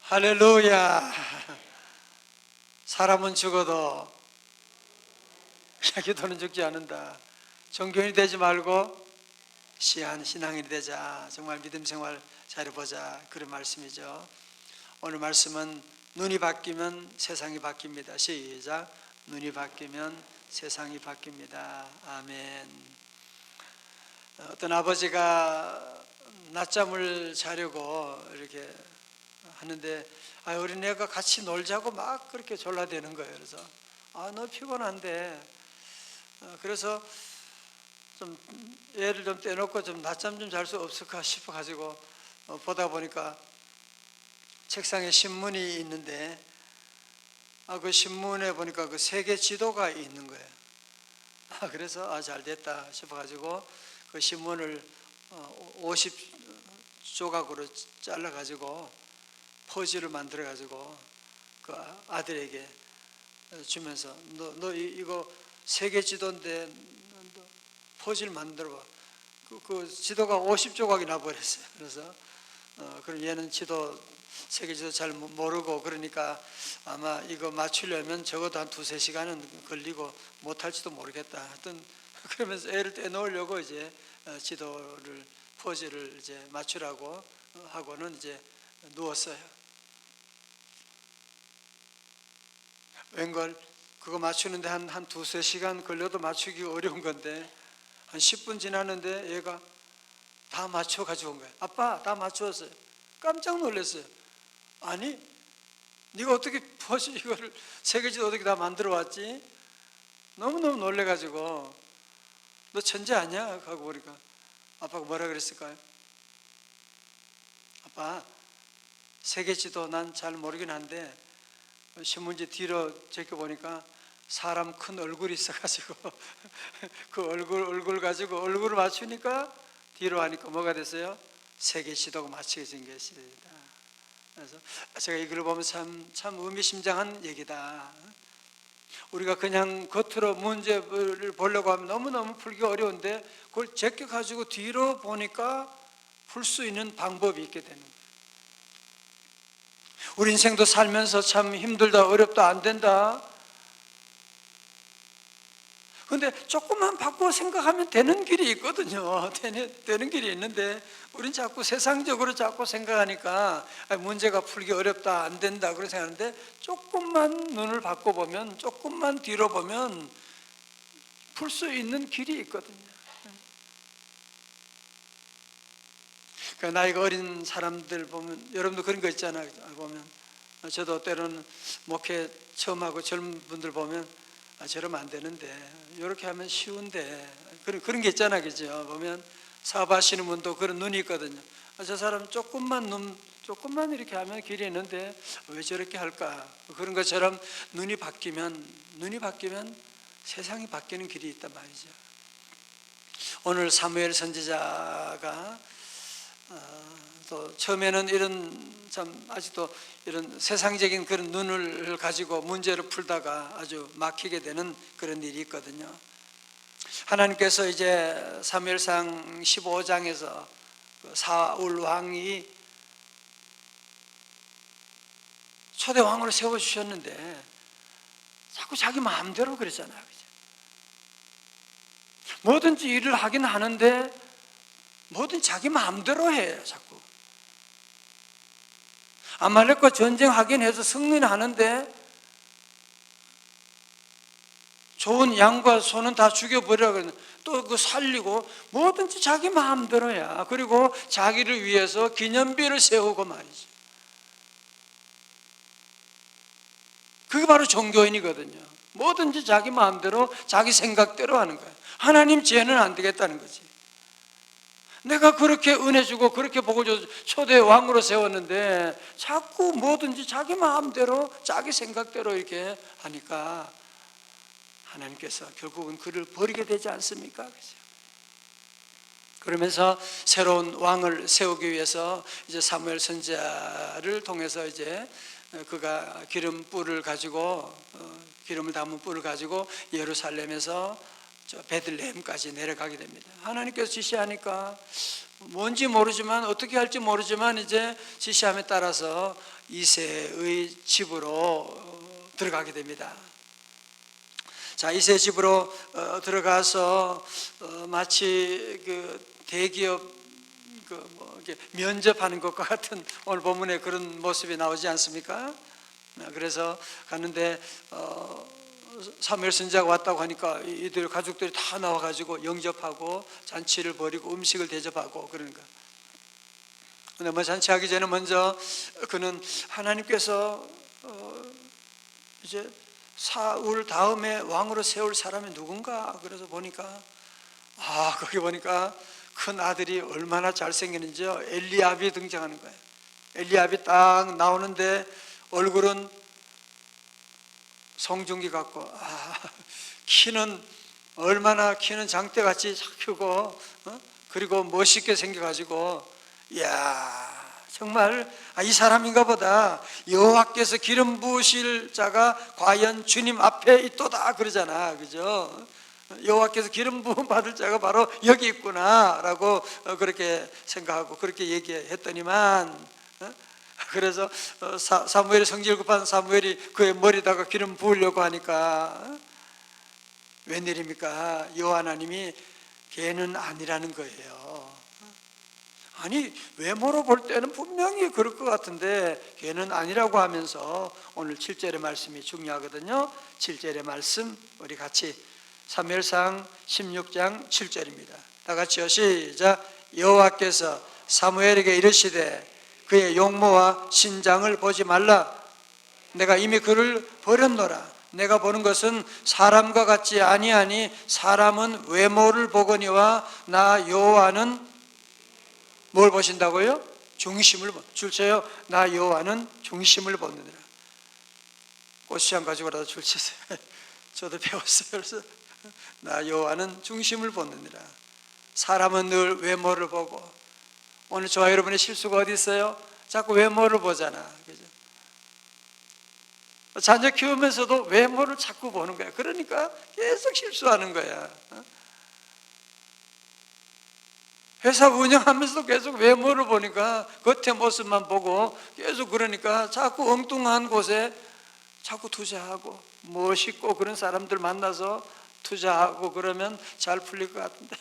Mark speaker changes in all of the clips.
Speaker 1: 할렐루야. 사람은 죽어도 기도는 죽지 않는다. 종교인이 되지 말고 시한 신앙인이 되자. 정말 믿음 생활 잘해보자, 그런 말씀이죠. 오늘 말씀은 눈이 바뀌면 세상이 바뀝니다. 시작. 눈이 바뀌면 세상이 바뀝니다. 아멘. 어떤 아버지가 낮잠을 자려고 이렇게 하는데 어린애가 같이 놀자고 막 그렇게 졸라대는 거예요. 그래서 너 피곤한데, 그래서 좀 애를 좀 떼놓고 좀 낮잠 좀 잘 수 없을까 싶어 가지고 보다 보니까 책상에 신문이 있는데 그 신문에 보니까 그 세계 지도가 있는 거예요. 그래서 잘 됐다 싶어 가지고 그 신문을 50조각으로 잘라 가지고 퍼즐을 만들어 가지고 그 아들에게 주면서 너 이거 세계 지도인데 퍼즐 만들어 봐. 그 지도가 50조각이 나버렸어요. 그래서 그럼 얘는 세계 지도 잘 모르고, 그러니까 아마 이거 맞추려면 적어도 한 2-3시간은 걸리고 못할지도 모르겠다. 하여튼 그러면서 애를 떼놓으려고 이제 퍼즐을 이제 맞추라고 하고는 이제 누웠어요. 웬걸 그거 맞추는데 한 2-3시간 걸려도 맞추기 어려운 건데 한 10분 지났는데 얘가 다 맞춰 가지고 온 거예요. 아빠, 다 맞추었어요. 깜짝 놀랐어요. 아니, 네가 어떻게 이거를 세계지도 어떻게 다 만들어 왔지? 너무너무 놀래 가지고 너 천재 아니야? 하고 보니까 아빠가 뭐라 그랬을까요? 아빠, 세계지도 난 잘 모르긴 한데 신문지 뒤로 제껴보니까 사람 큰 얼굴이 있어가지고 그 얼굴 가지고 얼굴을 맞추니까 뒤로 하니까 뭐가 됐어요? 세계 지도가 맞추게 생겼습니다. 그래서 제가 이걸 보면 참 의미심장한 얘기다. 우리가 그냥 겉으로 문제를 보려고 하면 너무너무 풀기 어려운데 그걸 제껴가지고 뒤로 보니까 풀 수 있는 방법이 있게 되는 거예요. 우리 인생도 살면서 참 힘들다, 어렵다, 안 된다. 근데 조금만 바꾸어 생각하면 되는 길이 있거든요. 되는 길이 있는데 우린 자꾸 세상적으로 자꾸 생각하니까 문제가 풀기 어렵다, 안 된다 그런 생각하는데 조금만 눈을 바꿔보면, 조금만 뒤로 보면 풀 수 있는 길이 있거든요. 그러니까 나이가 어린 사람들 보면, 여러분도 그런 거 있잖아요. 보면 저도 때로는 목회 처음 하고 젊은 분들 보면 저러면 안 되는데, 이렇게 하면 쉬운데, 그런 게 있잖아요. 그죠? 보면 사업하시는 분도 그런 눈이 있거든요. 저 사람 조금만 이렇게 하면 길이 있는데 왜 저렇게 할까? 그런 것처럼 눈이 바뀌면 세상이 바뀌는 길이 있단 말이죠. 오늘 사무엘 선지자가 또 처음에는 아직도 이런 세상적인 그런 눈을 가지고 문제를 풀다가 아주 막히게 되는 그런 일이 있거든요. 하나님께서 이제 사무엘상 15장에서 사울 왕이 초대 왕으로 세워주셨는데 자꾸 자기 마음대로 그랬잖아요. 뭐든지 일을 하긴 하는데 뭐든 자기 마음대로 해요. 자꾸 아말렉과 전쟁하긴 해서 승리는 하는데 좋은 양과 소는 다 죽여버리라 그러는데 또 그 살리고 뭐든지 자기 마음대로야. 그리고 자기를 위해서 기념비를 세우고 말이죠. 그게 바로 종교인이거든요. 뭐든지 자기 마음대로 자기 생각대로 하는 거예요. 하나님 죄는 안 되겠다는 거지. 내가 그렇게 은혜 주고 그렇게 복을 줘서 초대 왕으로 세웠는데 자꾸 뭐든지 자기 마음대로 자기 생각대로 이렇게 하니까 하나님께서 결국은 그를 버리게 되지 않습니까? 그렇죠? 그러면서 새로운 왕을 세우기 위해서 이제 사무엘 선지자를 통해서 이제 그가 기름불을 가지고 기름을 담은 뿔을 가지고 예루살렘에서 저 베들레헴까지 내려가게 됩니다. 하나님께서 지시하니까 뭔지 모르지만 어떻게 할지 모르지만 이제 지시함에 따라서 이새의 집으로 들어가게 됩니다. 자, 이새 집으로 들어가서 마치 그 대기업 이렇게 면접하는 것과 같은 오늘 본문에 그런 모습이 나오지 않습니까? 그래서 갔는데 사무엘 선지자가 왔다고 하니까 이들 가족들이 다 나와가지고 영접하고 잔치를 벌이고 음식을 대접하고 그러니까. 근데 뭐 잔치하기 전에 먼저 그는 하나님께서 이제 사울 다음에 왕으로 세울 사람이 누군가 그래서 보니까 거기 보니까 큰 아들이 얼마나 잘생겼는지요. 엘리압이 등장하는 거예요. 엘리압이 딱 나오는데 얼굴은 송중기 같고 키는 키는 장대같이 크고 그리고 멋있게 생겨가지고 이야 정말 이 사람인가 보다. 여호와께서 기름 부으실 자가 과연 주님 앞에 있도다 그러잖아, 그죠? 여호와께서 기름 부음 받을 자가 바로 여기 있구나라고 그렇게 생각하고 그렇게 얘기했더니만 그래서 사무엘이 성질 급한 사무엘이 그의 머리다가 기름 부으려고 하니까 웬일입니까? 여호와 하나님이 걔는 아니라는 거예요. 아니 외모로 볼 때는 분명히 그럴 것 같은데 걔는 아니라고 하면서 오늘 7절의 말씀이 중요하거든요. 7절의 말씀 우리 같이 사무엘상 16장 7절입니다. 다 같이요. 시작. 여호와께서 사무엘에게 이르시되 그의 용모와 신장을 보지 말라. 내가 이미 그를 버렸노라. 내가 보는 것은 사람과 같지 아니하니 사람은 외모를 보거니와 나 여호와는 뭘 보신다고요? 중심을 줄 쳐요. 나 여호와는 중심을 보느니라. 고추장 가지고라도 줄 치세요. 저도 배웠어요. 그래서 나 여호와는 중심을 보느니라. 사람은 늘 외모를 보고 오늘 저와 여러분의 실수가 어디 있어요? 자꾸 외모를 보잖아. 그죠? 자녀 키우면서도 외모를 자꾸 보는 거야. 그러니까 계속 실수하는 거야. 회사 운영하면서도 계속 외모를 보니까 겉의 모습만 보고 계속 그러니까 자꾸 엉뚱한 곳에 자꾸 투자하고 멋있고 그런 사람들 만나서 투자하고 그러면 잘 풀릴 것 같은데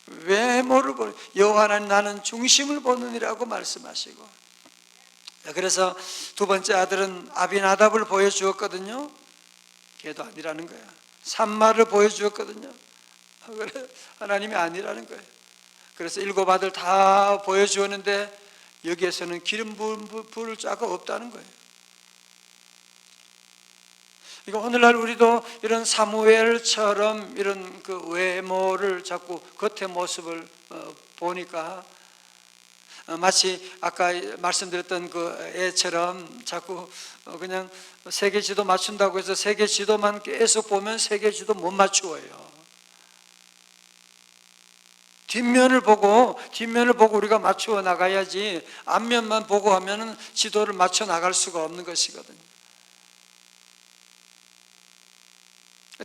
Speaker 1: 외모를 보는 여호와 하나님 나는 중심을 보느니라고 말씀하시고 그래서 두 번째 아들은 아비나답을 보여주었거든요. 걔도 아니라는 거야. 삼마를 보여주었거든요. 그래 하나님이 아니라는 거예요. 그래서 7 아들 다 보여주었는데 여기에서는 기름 부을 자가 없다는 거예요. 그러니까 오늘날 우리도 이런 사무엘처럼 이런 그 외모를 자꾸 겉의 모습을 보니까 마치 아까 말씀드렸던 그 애처럼 자꾸 그냥 세계 지도 맞춘다고 해서 세계 지도만 계속 보면 세계 지도 못 맞추어요. 뒷면을 보고 우리가 맞추어 나가야지 앞면만 보고 하면은 지도를 맞춰 나갈 수가 없는 것이거든요.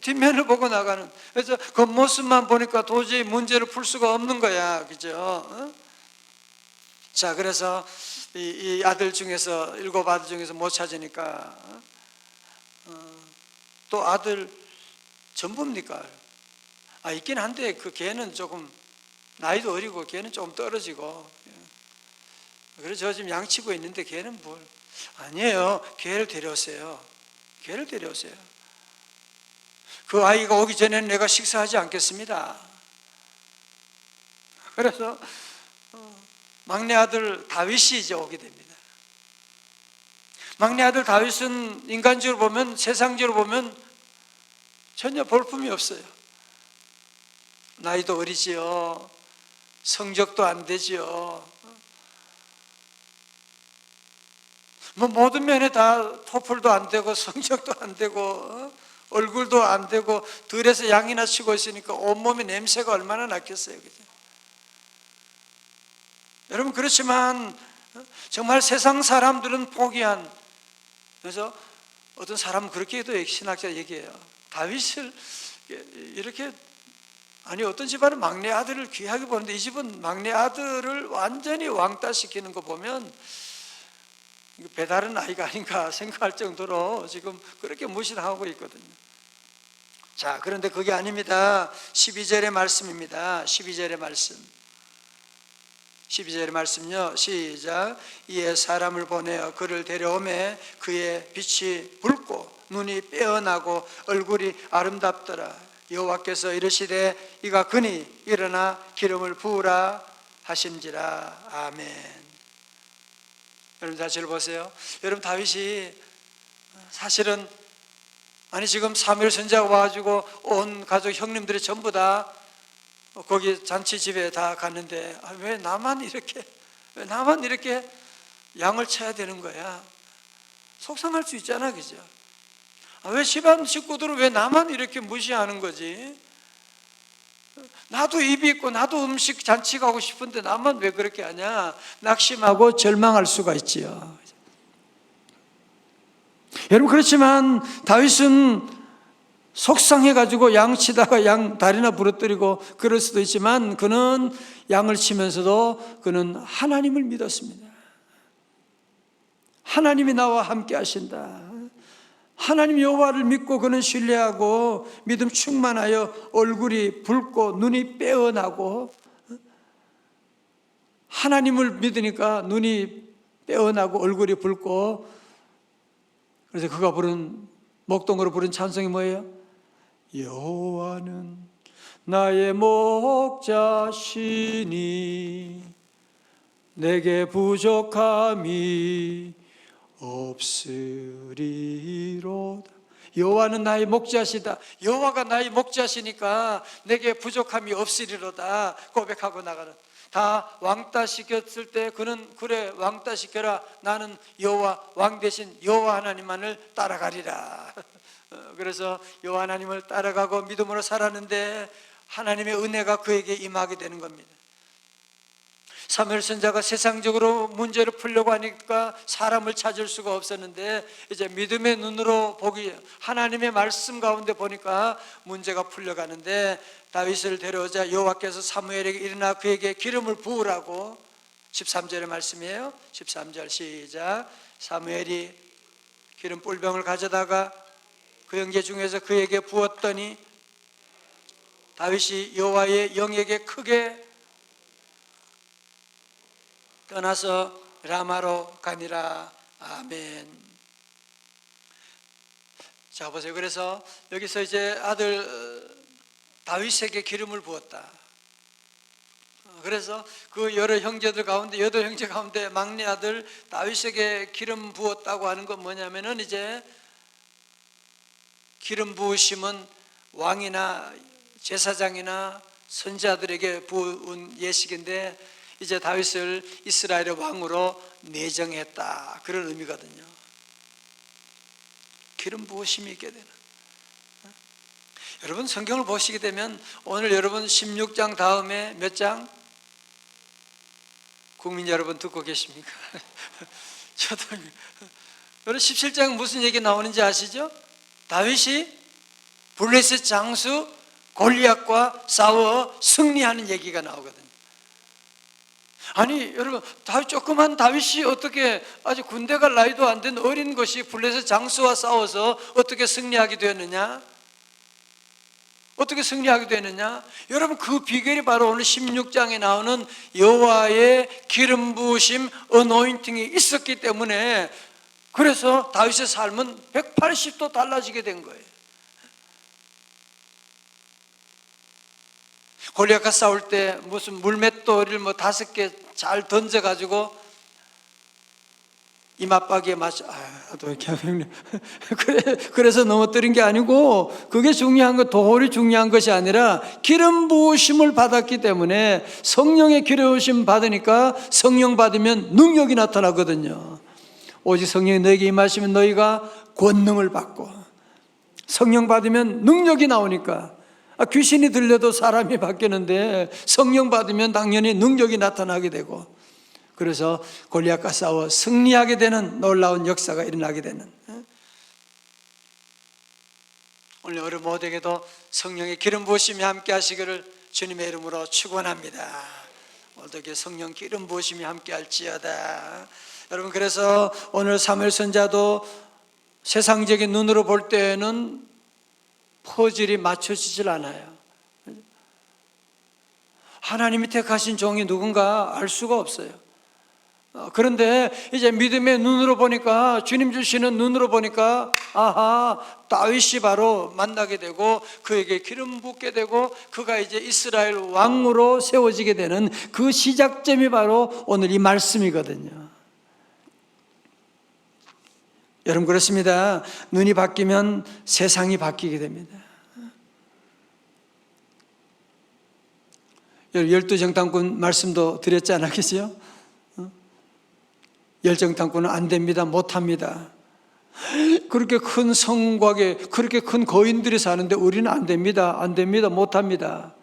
Speaker 1: 뒷면을 보고 나가는. 그래서 겉모습만 보니까 도저히 문제를 풀 수가 없는 거야. 그죠? 자, 그래서 이 아들 중에서 7 아들 중에서 못 찾으니까 또 아들 전부입니까? 있긴 한데 그 걔는 조금 나이도 어리고 걔는 좀 떨어지고 그래서 저 지금 양치고 있는데 걔는 뭘 아니에요. 걔를 데려오세요. 걔를 데려오세요. 그 아이가 오기 전에는 내가 식사하지 않겠습니다. 그래서 막내 아들 다윗이 이제 오게 됩니다. 막내 아들 다윗은 인간적으로 보면 세상적으로 보면 전혀 볼품이 없어요. 나이도 어리지요. 성적도 안 되지요. 뭐 모든 면에 다 토플도 안 되고 성적도 안 되고 얼굴도 안 되고 들에서 양이나 치고 있으니까 온몸에 냄새가 얼마나 났겠어요. 그죠? 여러분 그렇지만 정말 세상 사람들은 포기한 그래서 어떤 사람은 그렇게 해도 신학자 얘기해요. 다윗을 이렇게 아니 어떤 집안은 막내 아들을 귀하게 보는데 이 집은 막내 아들을 완전히 왕따시키는 거 보면 이거 배다른 아이가 아닌가 생각할 정도로 지금 그렇게 무시하고 있거든요. 자, 그런데 그게 아닙니다. 12절의 말씀입니다. 12절의 말씀. 12절의 말씀요. 시작. 이에 사람을 보내어 그를 데려오매 그의 빛이 붉고 눈이 빼어나고 얼굴이 아름답더라. 여호와께서 이르시되 이가 그니 일어나 기름을 부으라 하신지라. 아멘. 여러분 자체를 보세요. 여러분 다윗이 사실은 지금 사무엘 선지자가 와가지고 온 가족 형님들이 전부 다 거기 잔치집에 다 갔는데 왜 나만 이렇게 양을 쳐야 되는 거야? 속상할 수 있잖아, 그죠? 왜 집안 식구들은 왜 나만 이렇게 무시하는 거지? 나도 입이 있고 나도 음식 잔치 가고 싶은데 나만 왜 그렇게 하냐? 낙심하고 절망할 수가 있지요. 여러분 그렇지만 다윗은 속상해가지고 양 치다가 양 다리나 부러뜨리고 그럴 수도 있지만 그는 양을 치면서도 그는 하나님을 믿었습니다. 하나님이 나와 함께 하신다. 하나님 여호와를 믿고 그는 신뢰하고 믿음 충만하여 얼굴이 붉고 눈이 빼어나고, 하나님을 믿으니까 눈이 빼어나고 얼굴이 붉고, 그래서 그가 부른 목동으로 부른 찬송이 뭐예요? 여호와는 나의 목자시니 내게 부족함이 없으리로다. 여호와는 나의 목자시다. 여호와가 나의 목자시니까 내게 부족함이 없으리로다 고백하고 나가는, 다 왕따 시켰을 때 그는 그래 왕따 시켜라, 나는 여호와 왕 대신 여호와 하나님만을 따라가리라. 그래서 여호와 하나님을 따라가고 믿음으로 살았는데 하나님의 은혜가 그에게 임하게 되는 겁니다. 사무엘 선지자가 세상적으로 문제를 풀려고 하니까 사람을 찾을 수가 없었는데 이제 믿음의 눈으로 보기, 하나님의 말씀 가운데 보니까 문제가 풀려가는데 다윗을 데려오자 여호와께서 사무엘에게 일어나 그에게 기름을 부으라고, 13절의 말씀이에요. 13절 시작. 사무엘이 기름 뿔병을 가져다가 그 형제 중에서 그에게 부었더니 다윗이 여호와의 영에게 크게 떠나서 라마로 가니라. 아멘. 자 보세요. 그래서 여기서 이제 아들 다윗에게 기름을 부었다. 그래서 그 여러 형제들 가운데 8형제 가운데 막내 아들 다윗에게 기름 부었다고 하는 건 뭐냐면은, 이제 기름 부으심은 왕이나 제사장이나 선지자들에게 부은 예식인데 이제 다윗을 이스라엘의 왕으로 내정했다, 그런 의미거든요. 기름 부으심이 있게 되는. 여러분 성경을 보시게 되면 오늘 여러분 16장 다음에 몇 장? 국민 여러분 듣고 계십니까? 저도. 여러분 17장 무슨 얘기 나오는지 아시죠? 다윗이 블레셋 장수 골리앗과 싸워 승리하는 얘기가 나오거든요. 아니 여러분, 조그만 다윗이 어떻게 아직 군대 갈 나이도 안 된 어린 것이 블레셋 장수와 싸워서 어떻게 승리하게 되었느냐? 어떻게 승리하게 되느냐? 여러분 그 비결이 바로 오늘 16장에 나오는 여호와의 기름 부으심, 어노인팅이 있었기 때문에, 그래서 다윗의 삶은 180도 달라지게 된 거예요. 골리앗과 싸울 때 무슨 물맷돌을 5개 잘 던져가지고 이맛박이에 맞춰, 그래서 넘어뜨린 게 아니고, 그게 중요한 거, 돌이 중요한 것이 아니라 기름 부으심을 받았기 때문에, 성령의 기름 부으심 받으니까 성령 받으면 능력이 나타나거든요. 오직 성령이 너에게 임하시면 너희가 권능을 받고, 성령 받으면 능력이 나오니까, 귀신이 들려도 사람이 바뀌는데 성령 받으면 당연히 능력이 나타나게 되고, 그래서 골리앗과 싸워 승리하게 되는 놀라운 역사가 일어나게 되는. 오늘 우리 모두에게도 성령의 기름 부으심이 함께 하시기를 주님의 이름으로 축원합니다. 오늘도 성령 기름 부으심이 함께 할지어다. 여러분, 그래서 오늘 사무엘 선지자도 세상적인 눈으로 볼 때에는 퍼즐이 맞춰지질 않아요. 하나님이 택하신 종이 누군가 알 수가 없어요. 그런데 이제 믿음의 눈으로 보니까, 주님 주시는 눈으로 보니까, 아하, 다윗이 바로 만나게 되고 그에게 기름 붓게 되고 그가 이제 이스라엘 왕으로 세워지게 되는 그 시작점이 바로 오늘 이 말씀이거든요. 여러분, 그렇습니다. 눈이 바뀌면 세상이 바뀌게 됩니다. 열두 정탐꾼 말씀도 드렸지 않았겠어요? 열정탐꾼은 안 됩니다, 못합니다. 그렇게 큰 성곽에 그렇게 큰 거인들이 사는데 우리는 안 됩니다, 안 됩니다, 못합니다.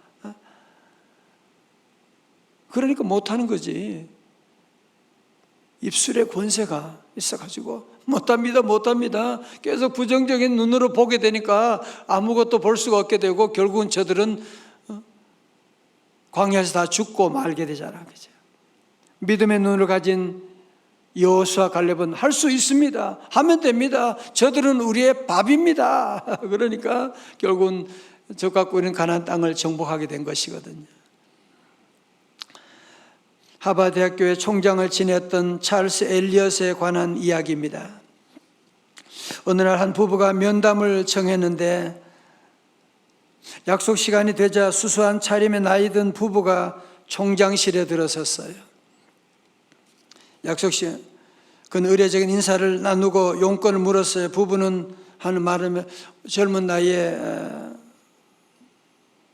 Speaker 1: 그러니까 못하는 거지. 입술에 권세가 있어가지고 못합니다, 못합니다. 계속 부정적인 눈으로 보게 되니까 아무것도 볼 수가 없게 되고 결국은 저들은 광야에서 다 죽고 말게 되잖아, 그죠? 믿음의 눈을 가진 여호수아 갈렙은 할 수 있습니다, 하면 됩니다, 저들은 우리의 밥입니다. 그러니까 결국은 저 갖고 있는 가나안 땅을 정복하게 된 것이거든요. 하버드 대학교의 총장을 지냈던 찰스 엘리엇에 관한 이야기입니다. 어느 날 한 부부가 면담을 정했는데 약속 시간이 되자 수수한 차림의 나이든 부부가 총장실에 들어섰어요. 약속 시간, 그는 의례적인 인사를 나누고 용건을 물었어요. 부부는 하는 말은 젊은 나이에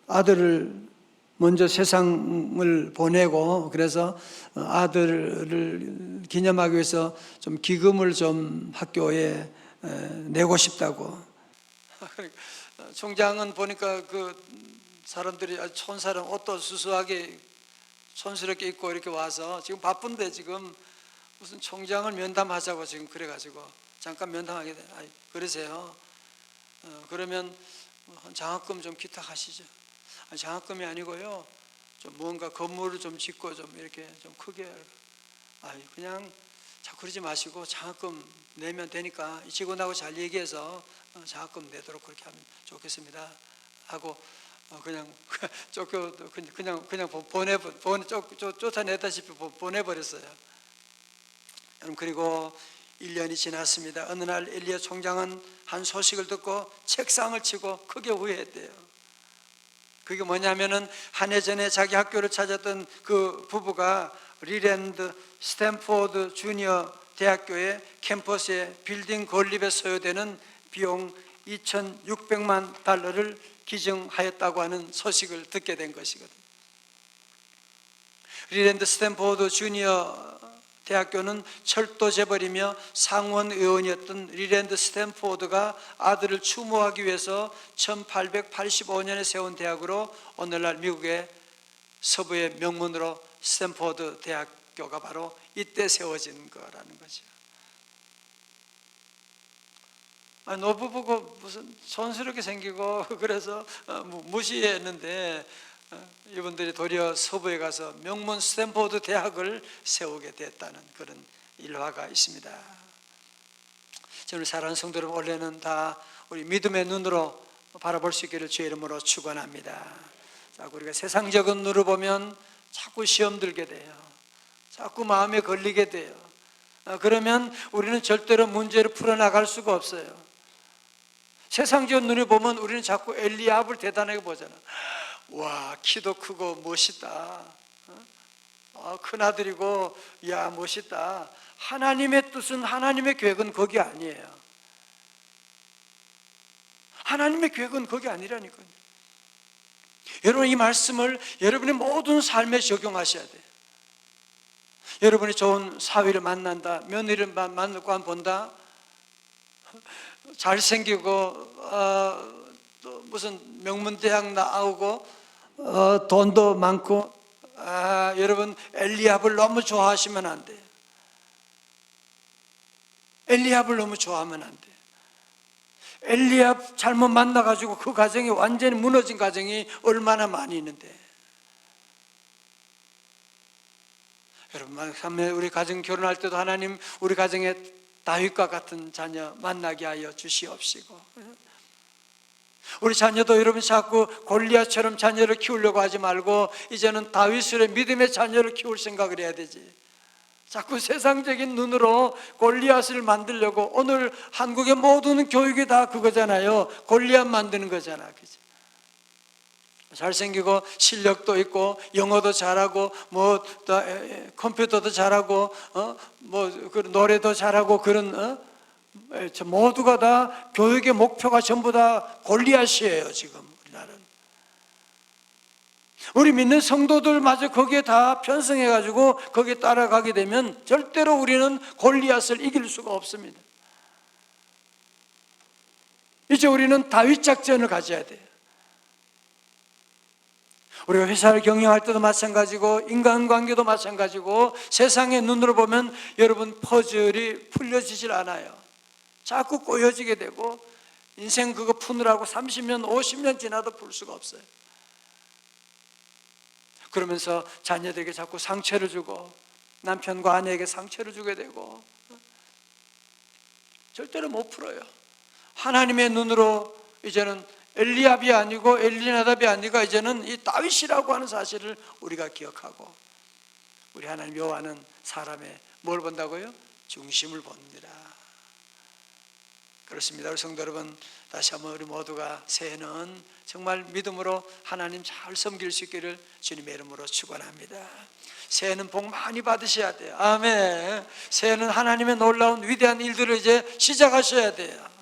Speaker 1: 아들을 먼저 세상을 보내고, 그래서 아들을 기념하기 위해서 좀 기금을 좀 학교에 내고 싶다고. 총장은 보니까 그 사람들이 촌사람 옷도 수수하게 촌스럽게 입고 이렇게 와서 지금 바쁜데 지금 무슨 총장을 면담하자고 지금 그래가지고 잠깐 면담하게 돼. 그러세요? 그러면 장학금 좀 기탁하시죠. 장학금이 아니고요, 좀 뭔가 건물을 좀 짓고 좀 이렇게 좀 크게. 그냥 자꾸 그러지 마시고 장학금 내면 되니까 직원하고 잘 얘기해서 장학금 내도록 그렇게 하면 좋겠습니다 하고 그냥 쫓아내다시피 보내버렸어요. 그리고 1년이 지났습니다. 어느 날 엘리야 총장은 한 소식을 듣고 책상을 치고 크게 후회했대요. 그게 뭐냐면은 한 해 전에 자기 학교를 찾았던 그 부부가 리랜드 스탠포드 주니어 대학교의 캠퍼스에 빌딩 건립에 소요되는 비용 2,600만 달러를 기증하였다고 하는 소식을 듣게 된 것이거든요. 리랜드 스탠포드 주니어 대학교는 철도 재벌이며 상원 의원이었던 리랜드 스탠포드가 아들을 추모하기 위해서 1885년에 세운 대학으로 오늘날 미국의 서부의 명문으로 스탠포드 대학교가 바로 이때 세워진 거라는 거죠. 노부부고 무슨 촌스럽게 생기고 그래서 무시했는데 이분들이 도리어 서부에 가서 명문 스탠포드 대학을 세우게 됐다는 그런 일화가 있습니다. 저는 사랑하는 성도 여러분, 원래는 다 우리 믿음의 눈으로 바라볼 수 있기를 주의 이름으로 축원합니다. 자꾸 우리가 세상적인 눈으로 보면 자꾸 시험 들게 돼요. 자꾸 마음에 걸리게 돼요. 그러면 우리는 절대로 문제를 풀어나갈 수가 없어요. 세상적인 눈을 보면 우리는 자꾸 엘리압을 대단하게 보잖아. 와, 키도 크고 멋있다. 큰 아들이고, 야, 멋있다. 하나님의 뜻은, 하나님의 계획은 거기 아니에요. 하나님의 계획은 거기 아니라니까요. 여러분, 이 말씀을 여러분의 모든 삶에 적용하셔야 돼요. 여러분이 좋은 사위를 만난다, 며느리를 만나고 본다, 잘생기고 또 무슨 명문대학 나오고 돈도 많고, 여러분 엘리압을 너무 좋아하시면 안 돼요. 엘리압을 너무 좋아하면 안 돼요. 엘리압 잘못 만나가지고 그 가정이 완전히 무너진 가정이 얼마나 많이 있는데. 여러분, 우리 가정 결혼할 때도 하나님 우리 가정에 다윗과 같은 자녀 만나게 하여 주시옵시고, 우리 자녀도 여러분 자꾸 골리앗처럼 자녀를 키우려고 하지 말고 이제는 다윗의 믿음의 자녀를 키울 생각을 해야 되지. 자꾸 세상적인 눈으로 골리앗을 만들려고, 오늘 한국의 모든 교육이 다 그거잖아요. 골리앗 만드는 거잖아, 그죠? 잘생기고 실력도 있고 영어도 잘하고 컴퓨터도 잘하고 노래도 잘하고 그런 모두가 다 교육의 목표가 전부 다 골리앗이에요. 지금 우리나라는. 우리 믿는 성도들마저 거기에 다 편성해가지고 거기에 따라가게 되면 절대로 우리는 골리앗을 이길 수가 없습니다. 이제 우리는 다윗 작전을 가져야 돼요. 우리가 회사를 경영할 때도 마찬가지고 인간관계도 마찬가지고 세상의 눈으로 보면 여러분 퍼즐이 풀려지질 않아요. 자꾸 꼬여지게 되고 인생 그거 푸느라고 30년 50년 지나도 풀 수가 없어요. 그러면서 자녀들에게 자꾸 상처를 주고 남편과 아내에게 상처를 주게 되고 절대로 못 풀어요. 하나님의 눈으로 이제는 엘리압이 아니고 엘리나답이 아니고 이제는 이 다윗이라고 하는 사실을 우리가 기억하고, 우리 하나님 여호와는 사람의 뭘 본다고요? 중심을 봅니다. 그렇습니다. 우리 성도 여러분, 다시 한번 우리 모두가 새해는 정말 믿음으로 하나님 잘 섬길 수 있기를 주님의 이름으로 축원합니다. 새해는 복 많이 받으셔야 돼요. 아멘. 새해는 하나님의 놀라운 위대한 일들을 이제 시작하셔야 돼요.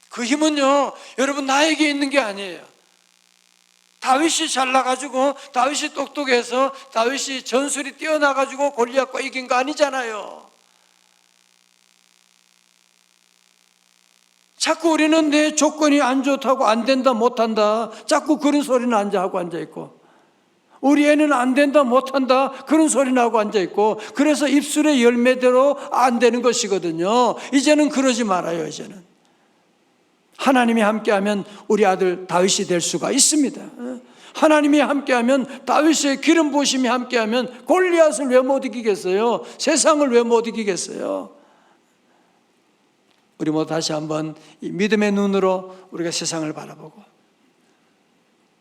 Speaker 1: 그 힘은요, 여러분 나에게 있는 게 아니에요. 다윗이 잘나가지고 다윗이 똑똑해서 다윗이 전술이 뛰어나가지고 골리앗과 이긴 거 아니잖아요. 자꾸 우리는 내 조건이 안 좋다고 안 된다 못한다 자꾸 그런 소리는 하고 앉아있고, 우리 애는 안 된다 못한다 그런 소리는 하고 앉아있고, 그래서 입술의 열매대로 안 되는 것이거든요. 이제는 그러지 말아요. 이제는 하나님이 함께하면 우리 아들 다윗이 될 수가 있습니다. 하나님이 함께하면, 다윗의 기름 부으심이 함께하면 골리앗을 왜 못 이기겠어요? 세상을 왜 못 이기겠어요? 우리 모두 다시 한번 이 믿음의 눈으로 우리가 세상을 바라보고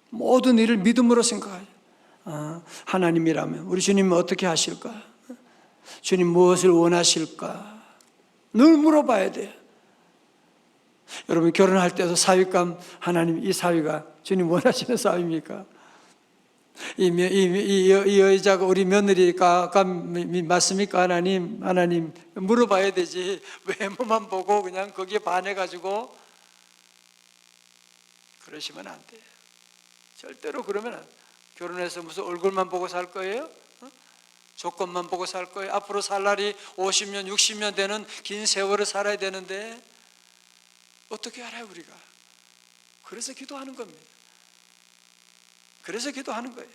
Speaker 1: 모든 일을 믿음으로 생각해요. 하나님이라면 우리 주님은 어떻게 하실까? 주님 무엇을 원하실까? 늘 물어봐야 돼요. 여러분 결혼할 때도 사위감, 하나님 이 사위가 주님 원하시는 사위입니까? 이 여자가 우리 며느리가 맞습니까? 하나님 물어봐야 되지. 외모만 보고 그냥 거기에 반해가지고 그러시면 안 돼요. 절대로 그러면 안 돼요. 결혼해서 무슨 얼굴만 보고 살 거예요? 조건만 보고 살 거예요? 앞으로 살 날이 50년 60년 되는 긴 세월을 살아야 되는데 어떻게 알아요 우리가? 그래서 기도하는 겁니다. 그래서 기도하는 거예요.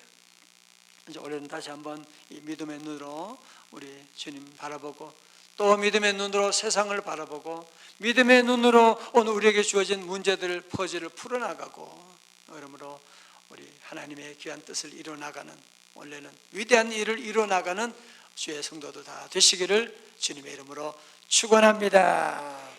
Speaker 1: 이제 올해는 다시 한번 이 믿음의 눈으로 우리 주님 바라보고, 또 믿음의 눈으로 세상을 바라보고, 믿음의 눈으로 오늘 우리에게 주어진 문제들을 퍼즐을 풀어나가고, 그러므로 우리 하나님의 귀한 뜻을 이뤄나가는, 원래는 위대한 일을 이뤄나가는 주의 성도들 다 되시기를 주님의 이름으로 축원합니다.